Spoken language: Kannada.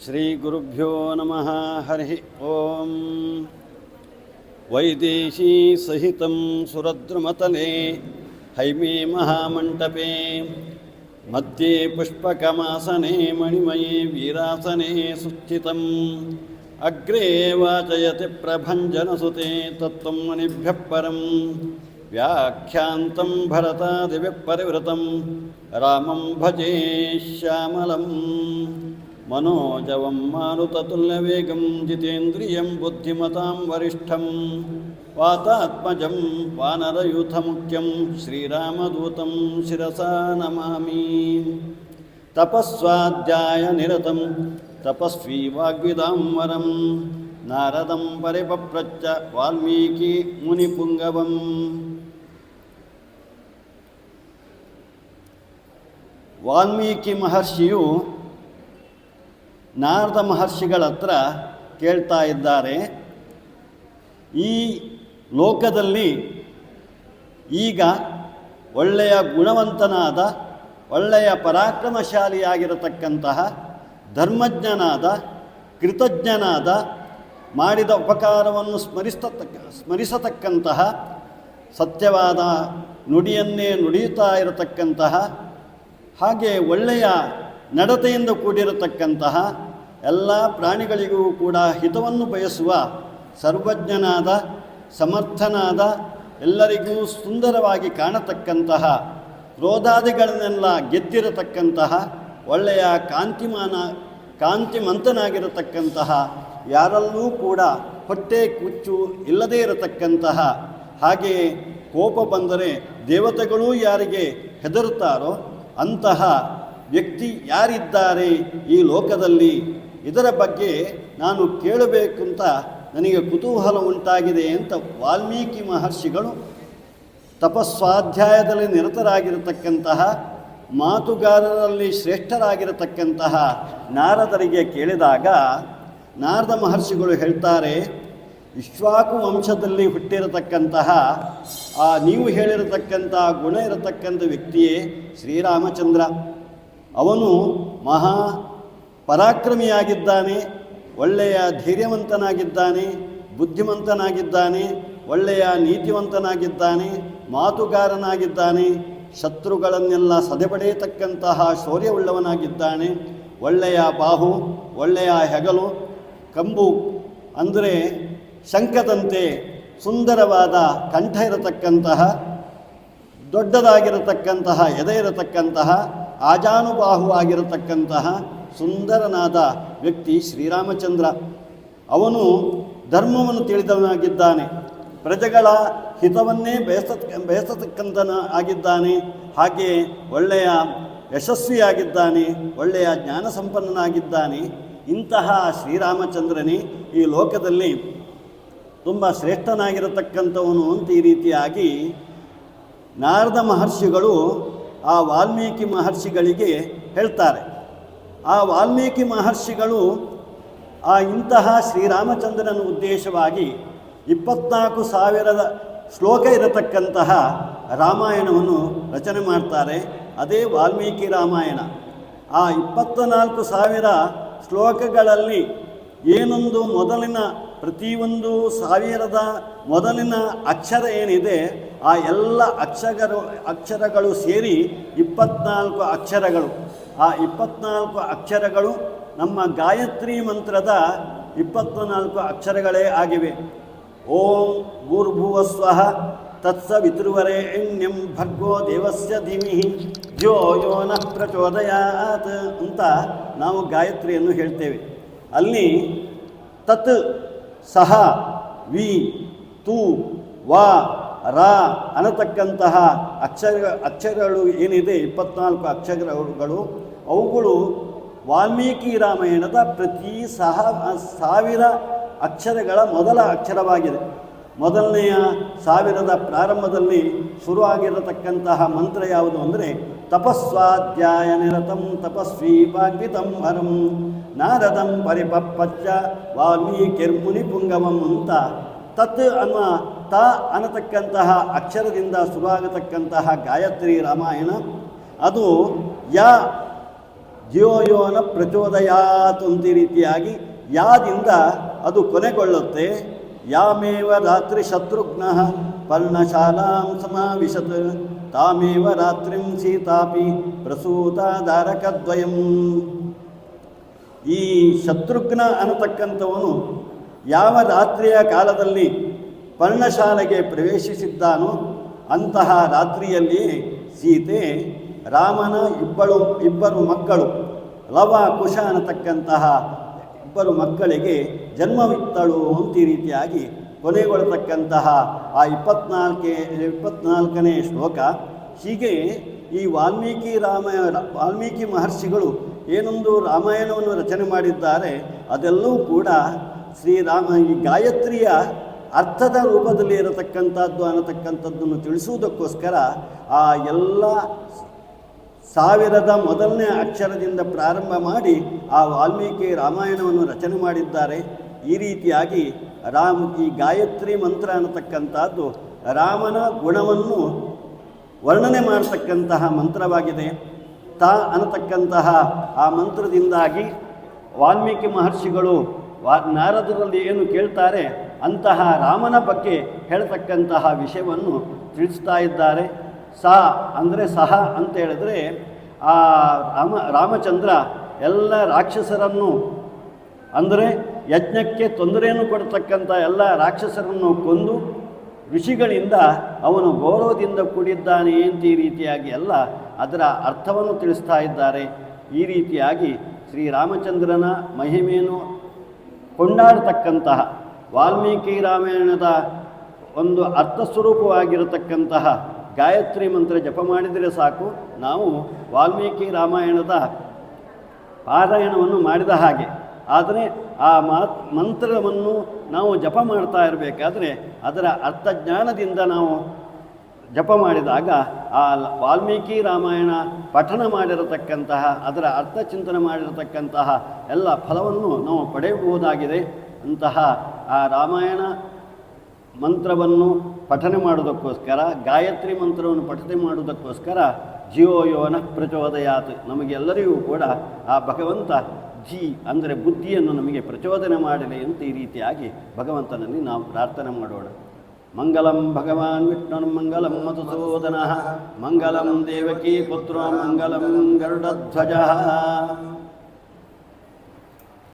ಶ್ರೀಗುರುಭ್ಯೋ ನಮಃ. ಹರಿ ಓಂ. ವೈದೇಶೀ ಸಹಿತಂ ಸುರದ್ರುಮತಲೆ ಹೈಮೇ ಮಹಾಮಂಟಪೇ ಮಧ್ಯೆ ಪುಷ್ಪಕಮಾಸನೆ ಮಣಿಮಯೇ ವೀರಾಸನೆ ಸುಸ್ಥಿತಂ ಅಗ್ರೇ ವಾಚಯತಿ ಪ್ರಭಂಜನಸುತೆ ತತ್ವಂ ಮುನಿಭ್ಯಃ ಪರಂ ವ್ಯಾಖ್ಯಾಂತಂ ಭರತಾದಿವ್ಯಃ ಪರಿವೃತಂ ರಾಮಂ ಭಜೆ ಶ್ಯಾಮಲಂ ಮನೋಜವಂ ಮಾರುತತುಲ್ಯವೇಗಂ ಜಿತೇಂದ್ರಿಯಂ ಬುದ್ಧಿಮತಾಂ ವರಿಷ್ಠಂ ವಾತಾತ್ಮಜಂ ವಾನರಯೂಥಮುಖ್ಯಂ ಶ್ರೀರಾಮದೂತಂ ಶಿರಸಾ ನಮಾಮಿ. ತಪಸ್ವಾಧ್ಯಾಯ ನಿರತಂ ತಪಸ್ವಿ ವಾಗ್ವಿದಾಂವರಂ ನಾರದಂ ಪರಿಪಪ್ರಚ್ಚ ವಾಲ್ಮೀಕಿ ಮುನಿಪುಂಗವಂ. ವಾಲ್ಮೀಕಿ ಮಹರ್ಷಿಯು ನಾರದ ಮಹರ್ಷಿಗಳ ಹತ್ರ ಕೇಳ್ತಾ ಇದ್ದಾರೆ, ಈ ಲೋಕದಲ್ಲಿ ಈಗ ಒಳ್ಳೆಯ ಗುಣವಂತನಾದ, ಒಳ್ಳೆಯ ಪರಾಕ್ರಮಶಾಲಿಯಾಗಿರತಕ್ಕಂತಹ, ಧರ್ಮಜ್ಞನಾದ, ಕೃತಜ್ಞನಾದ, ಮಾಡಿದ ಉಪಕಾರವನ್ನು ಸ್ಮರಿಸತಕ್ಕಂತಹ, ಸತ್ಯವಾದ ನುಡಿಯನ್ನೇ ನುಡಿಯುತ್ತಾ ಇರತಕ್ಕಂತಹ, ಹಾಗೆ ಒಳ್ಳೆಯ ನಡತೆಯಿಂದ ಕೂಡಿರತಕ್ಕಂತಹ, ಎಲ್ಲ ಪ್ರಾಣಿಗಳಿಗೂ ಕೂಡ ಹಿತವನ್ನು ಬಯಸುವ ಸರ್ವಜ್ಞನಾದ, ಸಮರ್ಥನಾದ, ಎಲ್ಲರಿಗೂ ಸುಂದರವಾಗಿ ಕಾಣತಕ್ಕಂತಹ, ಕ್ರೋಧಾದಿಗಳನ್ನೆಲ್ಲ ಗೆದ್ದಿರತಕ್ಕಂತಹ, ಒಳ್ಳೆಯ ಕಾಂತಿಮಂತನಾಗಿರತಕ್ಕಂತಹ, ಯಾರಲ್ಲೂ ಕೂಡ ಹೊಟ್ಟೆ ಕುಚ್ಚು ಇಲ್ಲದೇ ಇರತಕ್ಕಂತಹ, ಹಾಗೆಯೇ ಕೋಪ ಬಂದರೆ ದೇವತೆಗಳೂ ಯಾರಿಗೆ ಹೆದರುತ್ತಾರೋ ಅಂತಹ ವ್ಯಕ್ತಿ ಯಾರಿದ್ದಾರೆ ಈ ಲೋಕದಲ್ಲಿ, ಇದರ ಬಗ್ಗೆ ನಾನು ಕೇಳಬೇಕಂತ ನನಗೆ ಕುತೂಹಲ ಉಂಟಾಗಿದೆ ಅಂತ ವಾಲ್ಮೀಕಿ ಮಹರ್ಷಿಗಳು ತಪಸ್ವಾಧ್ಯಾಯದಲ್ಲಿ ನಿರತರಾಗಿರತಕ್ಕಂತಹ, ಮಾತುಗಾರರಲ್ಲಿ ಶ್ರೇಷ್ಠರಾಗಿರತಕ್ಕಂತಹ ನಾರದರಿಗೆ ಕೇಳಿದಾಗ, ನಾರದ ಮಹರ್ಷಿಗಳು ಹೇಳ್ತಾರೆ, ಇಕ್ಷ್ವಾಕು ವಂಶದಲ್ಲಿ ಹುಟ್ಟಿರತಕ್ಕಂತಹ ನೀವು ಹೇಳಿರತಕ್ಕಂತಹ ಗುಣ ಇರತಕ್ಕಂಥ ವ್ಯಕ್ತಿಯೇ ಶ್ರೀರಾಮಚಂದ್ರ. ಅವನು ಮಹಾ ಪರಾಕ್ರಮಿಯಾಗಿದ್ದಾನೆ, ಒಳ್ಳೆಯ ಧೈರ್ಯವಂತನಾಗಿದ್ದಾನೆ, ಬುದ್ಧಿವಂತನಾಗಿದ್ದಾನೆ, ಒಳ್ಳೆಯ ನೀತಿವಂತನಾಗಿದ್ದಾನೆ, ಮಾತುಗಾರನಾಗಿದ್ದಾನೆ, ಶತ್ರುಗಳನ್ನೆಲ್ಲ ಸದೆಬಡೆಯತಕ್ಕಂತಹ ಶೌರ್ಯವುಳ್ಳವನಾಗಿದ್ದಾನೆ, ಒಳ್ಳೆಯ ಬಾಹು, ಒಳ್ಳೆಯ ಹೆಗಲು, ಕಂಬು ಅಂದರೆ ಶಂಖದಂತೆ ಸುಂದರವಾದ ಕಂಠ ಇರತಕ್ಕಂತಹ, ದೊಡ್ಡದಾಗಿರತಕ್ಕಂತಹ ಎದೆ ಇರತಕ್ಕಂತಹ, ಆಜಾನುಬಾಹು ಆಗಿರತಕ್ಕಂತಹ ಸುಂದರನಾದ ವ್ಯಕ್ತಿ ಶ್ರೀರಾಮಚಂದ್ರ. ಅವನು ಧರ್ಮವನ್ನು ತಿಳಿದವನಾಗಿದ್ದಾನೆ, ಪ್ರಜೆಗಳ ಹಿತವನ್ನೇ ಬಯಸತಕ್ಕಂತನ ಆಗಿದ್ದಾನೆ, ಹಾಗೆ ಒಳ್ಳೆಯ ಯಶಸ್ವಿಯಾಗಿದ್ದಾನೆ, ಒಳ್ಳೆಯ ಜ್ಞಾನ ಸಂಪನ್ನನಾಗಿದ್ದಾನೆ. ಇಂತಹ ಶ್ರೀರಾಮಚಂದ್ರನೇ ಈ ಲೋಕದಲ್ಲಿ ತುಂಬ ಶ್ರೇಷ್ಠನಾಗಿರತಕ್ಕಂಥವನು ಅಂತ ಈ ರೀತಿಯಾಗಿ ನಾರದ ಮಹರ್ಷಿಗಳು ಆ ವಾಲ್ಮೀಕಿ ಮಹರ್ಷಿಗಳಿಗೆ ಹೇಳ್ತಾರೆ. ಆ ವಾಲ್ಮೀಕಿ ಮಹರ್ಷಿಗಳು ಇಂತಹ ಶ್ರೀರಾಮಚಂದ್ರನ ಉದ್ದೇಶವಾಗಿ 24,000 ಶ್ಲೋಕ ಇರತಕ್ಕಂತಹ ರಾಮಾಯಣವನ್ನು ರಚನೆ ಮಾಡ್ತಾರೆ. ಅದೇ ವಾಲ್ಮೀಕಿ ರಾಮಾಯಣ. ಆ 24,000 ಶ್ಲೋಕಗಳಲ್ಲಿ ಏನೊಂದು ಮೊದಲಿನ ಪ್ರತಿಯೊಂದು 1000ದ ಮೊದಲಿನ ಅಕ್ಷರ ಏನಿದೆ, ಆ ಎಲ್ಲ ಅಕ್ಷರಗಳು ಸೇರಿ 24 ಅಕ್ಷರಗಳು. ಆ 24 ಅಕ್ಷರಗಳು ನಮ್ಮ ಗಾಯತ್ರಿ ಮಂತ್ರದ 24 ಅಕ್ಷರಗಳೇ ಆಗಿವೆ. ಓಂ ಭೂರ್ಭುವಸ್ವಃ ತತ್ಸವಿತೃವರೆಣ್ಯಂ ಭರ್ಗೋ ದೇವಸ್ಯ ಧೀಮಹಿ ಧಿಯೋ ಯೋ ನಃ ಪ್ರಚೋದಯಾತ್ ಅಂತ ನಾವು ಗಾಯತ್ರಿಯನ್ನು ಹೇಳ್ತೇವೆ. ಅಲ್ಲಿ ತತ್, ಸಹ, ವಿ, ತು, ವಾ, ರಾ ಅನ್ನತಕ್ಕಂತಹ ಅಕ್ಷರಗಳು ಏನಿದೆ, 24 ಅಕ್ಷರಗಳು, ಅವುಗಳು ವಾಲ್ಮೀಕಿ ರಾಮಾಯಣದ ಪ್ರತಿ 1000 ಅಕ್ಷರಗಳ ಮೊದಲ ಅಕ್ಷರವಾಗಿದೆ. ಮೊದಲನೆಯ 1000ದ ಪ್ರಾರಂಭದಲ್ಲಿ ಶುರುವಾಗಿರತಕ್ಕಂತಹ ಮಂತ್ರ ಯಾವುದು ಅಂದರೆ ತಪಸ್ವಾಧ್ಯಾಯ ನಿರತಂ ತಪಸ್ವಿ ವಾಗ್ವಿತಂ ಹರಂ ನಾರದಂ ಪರಿಪಪ್ಪಚ್ಚ ವಾಲ್ಮೀಕಿರ್ಮುನಿ ಪುಂಗವಂ ಅಂತ ತತ್ ಅನ್ನುವ ತ ಅನ್ನತಕ್ಕಂತಹ ಅಕ್ಷರದಿಂದ ಶುರುವಾಗತಕ್ಕಂತಹ ಗಾಯತ್ರಿ ರಾಮಾಯಣ. ಅದು ಯ ಜ್ಯೋಯೋನ ಪ್ರಚೋದಯಾತ್ ಅಂತ ಈ ರೀತಿಯಾಗಿ ಯಾದಿಂದ ಅದು ಕೊನೆಗೊಳ್ಳುತ್ತೆ. ಯಾಮೇವ ರಾತ್ರಿ ಶತ್ರುಘ್ನ ಪರ್ಣಶಾಲಾಂ ಸಮಾವಿಶತ್ ತಾಮೇವ ರಾತ್ರಿಂ ಸೀತಾಪಿ ಪ್ರಸೂತಾದಾರಕದ್ವಯಂ. ಈ ಶತ್ರುಘ್ನ ಅನ್ನತಕ್ಕಂಥವನು ಯಾವ ರಾತ್ರಿಯ ಕಾಲದಲ್ಲಿ ಪರ್ಣಶಾಲೆಗೆ ಪ್ರವೇಶಿಸಿದ್ದಾನೋ ಅಂತಹ ರಾತ್ರಿಯಲ್ಲಿ ಸೀತೆ ರಾಮನ ಇಬ್ಬರು ಮಕ್ಕಳು ಲವ ಕುಶ ಅನ್ನತಕ್ಕಂತಹ ಇಬ್ಬರು ಮಕ್ಕಳಿಗೆ ಜನ್ಮವಿತ್ತಳು ಅಂತ ಈ ರೀತಿಯಾಗಿ ಕೊನೆಗೊಳ್ಳತಕ್ಕಂತಹ ಆ 24ನೇ ಶ್ಲೋಕ. ಹೀಗೆ ಈ ವಾಲ್ಮೀಕಿ ಮಹರ್ಷಿಗಳು ಏನೊಂದು ರಾಮಾಯಣವನ್ನು ರಚನೆ ಮಾಡಿದ್ದಾರೆ ಅದೆಲ್ಲವೂ ಕೂಡ ಶ್ರೀರಾಮ ಈ ಗಾಯತ್ರಿಯ ಅರ್ಥದ ರೂಪದಲ್ಲಿ ಇರತಕ್ಕಂಥದ್ದು ಅನ್ನತಕ್ಕಂಥದ್ದನ್ನು ತಿಳಿಸುವುದಕ್ಕೋಸ್ಕರ ಆ ಎಲ್ಲ 1000 ಮೊದಲನೇ ಅಕ್ಷರದಿಂದ ಪ್ರಾರಂಭ ಮಾಡಿ ಆ ವಾಲ್ಮೀಕಿ ರಾಮಾಯಣವನ್ನು ರಚನೆ ಮಾಡಿದ್ದಾರೆ. ಈ ರೀತಿಯಾಗಿ ಈ ಗಾಯತ್ರಿ ಮಂತ್ರ ಅನ್ನತಕ್ಕಂಥದ್ದು ರಾಮನ ಗುಣವನ್ನು ವರ್ಣನೆ ಮಾಡತಕ್ಕಂತಹ ಮಂತ್ರವಾಗಿದೆ. ಅನ್ನತಕ್ಕಂತಹ ಆ ಮಂತ್ರದಿಂದಾಗಿ ವಾಲ್ಮೀಕಿ ಮಹರ್ಷಿಗಳು ನಾರದರಲ್ಲಿ ಏನು ಕೇಳ್ತಾರೆ ಅಂತಹ ರಾಮನ ಬಗ್ಗೆ ಹೇಳ್ತಕ್ಕಂತಹ ವಿಷಯವನ್ನು ತಿಳಿಸ್ತಾ ಇದ್ದಾರೆ. ಅಂದರೆ ಸಹ ಅಂತ ಹೇಳಿದ್ರೆ ಆ ರಾಮಚಂದ್ರ ಎಲ್ಲ ರಾಕ್ಷಸರನ್ನು ಅಂದರೆ ಯಜ್ಞಕ್ಕೆ ತೊಂದರೆಯನ್ನು ಕೊಡ್ತಕ್ಕಂಥ ಎಲ್ಲ ರಾಕ್ಷಸರನ್ನು ಕೊಂದು ಋಷಿಗಳಿಂದ ಅವನು ಗೌರವದಿಂದ ಕೂಡಿದ್ದಾನೆ ಅಂತ ಈ ರೀತಿಯಾಗಿ ಎಲ್ಲ ಅದರ ಅರ್ಥವನ್ನು ತಿಳಿಸ್ತಾ ಇದ್ದಾರೆ. ಈ ರೀತಿಯಾಗಿ ಶ್ರೀರಾಮಚಂದ್ರನ ಮಹಿಮೆಯನ್ನು ಕೊಂಡಾಡತಕ್ಕಂತಹ ವಾಲ್ಮೀಕಿ ರಾಮಾಯಣದ ಒಂದು ಅರ್ಥಸ್ವರೂಪವಾಗಿರತಕ್ಕಂತಹ ಗಾಯತ್ರಿ ಮಂತ್ರ ಜಪ ಮಾಡಿದರೆ ಸಾಕು, ನಾವು ವಾಲ್ಮೀಕಿ ರಾಮಾಯಣದ ಪಾರಾಯಣವನ್ನು ಮಾಡಿದ ಹಾಗೆ. ಆದರೆ ಆ ಮಂತ್ರವನ್ನು ನಾವು ಜಪ ಮಾಡ್ತಾ ಇರಬೇಕಾದ್ರೆ ಅದರ ಅರ್ಥಜ್ಞಾನದಿಂದ ನಾವು ಜಪ ಮಾಡಿದಾಗ ಆ ವಾಲ್ಮೀಕಿ ರಾಮಾಯಣ ಪಠನ ಮಾಡಿರತಕ್ಕಂತಹ ಅದರ ಅರ್ಥಚಿಂತನೆ ಮಾಡಿರತಕ್ಕಂತಹ ಎಲ್ಲ ಫಲವನ್ನು ನಾವು ಪಡೆಯಬಹುದಾಗಿದೆ. ಅಂತಹ ಆ ರಾಮಾಯಣ ಮಂತ್ರವನ್ನು ಪಠನೆ ಮಾಡೋದಕ್ಕೋಸ್ಕರ ಗಾಯತ್ರಿ ಮಂತ್ರವನ್ನು ಪಠನೆ ಮಾಡೋದಕ್ಕೋಸ್ಕರ ಜ್ಯೋಯೋನ ಪ್ರಚೋದಯಾತ್ ನಮಗೆಲ್ಲರಿಗೂ ಕೂಡ ಆ ಭಗವಂತ ಅಂದರೆ ಬುದ್ಧಿಯನ್ನು ನಮಗೆ ಪ್ರಚೋದನೆ ಮಾಡಲಿ ಅಂತ ಈ ರೀತಿಯಾಗಿ ಭಗವಂತನಲ್ಲಿ ನಾವು ಪ್ರಾರ್ಥನೆ ಮಾಡೋಣ. ಮಂಗಲಂ ಭಗವಾನ್ ವಿಷ್ಣು ಮಂಗಲಂ ಮಧುಸೂದನ ಮಂಗಲಂ ದೇವಕೀ ಪುತ್ರೋ ಮಂಗಲಂ ಗರುಡಧ್ವಜ.